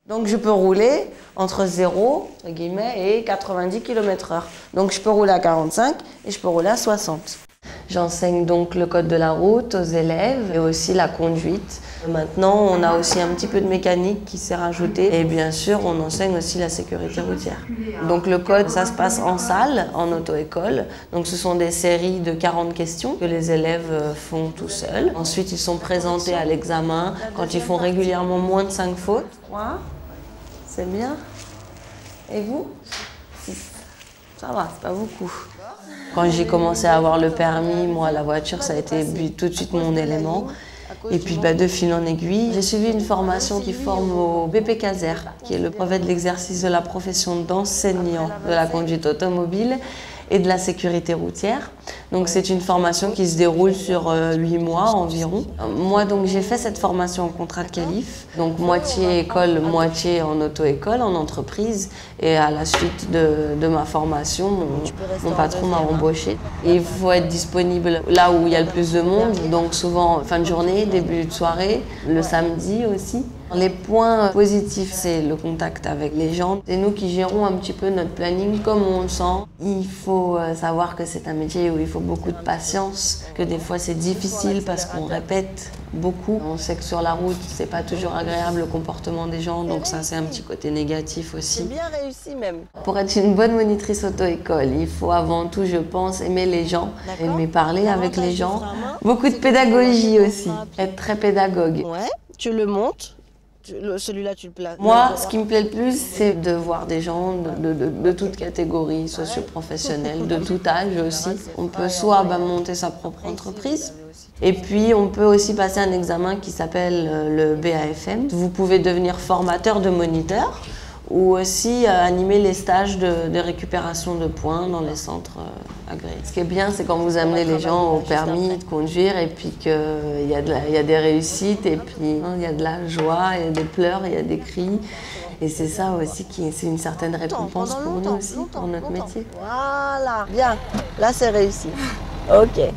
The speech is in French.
Donc je peux rouler entre 0 et 90 km/h. Donc je peux rouler à 45 et je peux rouler à 60. J'enseigne donc le code de la route aux élèves et aussi la conduite. Maintenant, on a aussi un petit peu de mécanique qui s'est rajouté et bien sûr, on enseigne aussi la sécurité routière. Donc le code, ça se passe en salle, en auto-école. Donc ce sont des séries de 40 questions que les élèves font tout seuls. Ensuite, ils sont présentés à l'examen quand ils font régulièrement moins de 5 fautes. 3, c'est bien. Et vous? 6. Ça va, c'est pas beaucoup. Quand j'ai commencé à avoir le permis, moi, la voiture, ça a été tout de suite mon élément. Et puis, de fil en aiguille, j'ai suivi une formation qui forme au BP Caser, qui est le brevet de l'exercice de la profession d'enseignant de la conduite automobile et de la sécurité routière. Donc c'est une formation qui se déroule sur 8 mois environ. Moi donc j'ai fait cette formation en contrat de qualif, donc moitié école, moitié en auto-école, en entreprise. Et à la suite de ma formation, mon patron m'a embauché. Et il faut être disponible là où il y a le plus de monde, donc souvent fin de journée, début de soirée, le samedi aussi. Les points positifs, c'est le contact avec les gens. C'est nous qui gérons un petit peu notre planning comme on le sent. Il faut savoir que c'est un métier où il faut beaucoup de patience, que des fois c'est difficile parce qu'on répète beaucoup. On sait que sur la route, c'est pas toujours agréable le comportement des gens, donc ça c'est un petit côté négatif aussi. C'est bien réussi même. Pour être une bonne monitrice auto-école, il faut avant tout, je pense, aimer les gens, aimer parler avec les gens. Beaucoup de pédagogie aussi, être très pédagogue. Ouais, tu le montes. Celui-là, tu le places. Moi, ce qui me plaît le plus, c'est de voir des gens de toutes catégories, socio-professionnelles, de tout âge aussi. On peut soit monter sa propre entreprise, et puis on peut aussi passer un examen qui s'appelle le BAFM. Vous pouvez devenir formateur de moniteur ou aussi animer les stages de récupération de points dans les centres agréés. Ce qui est bien, c'est quand vous amenez les gens au permis de conduire et puis qu'il y a des réussites et puis il y a de la joie, il y a des pleurs, il y a des cris. Et c'est ça aussi c'est une certaine récompense pour nous aussi, pour notre métier. Voilà, bien, là c'est réussi. Ok.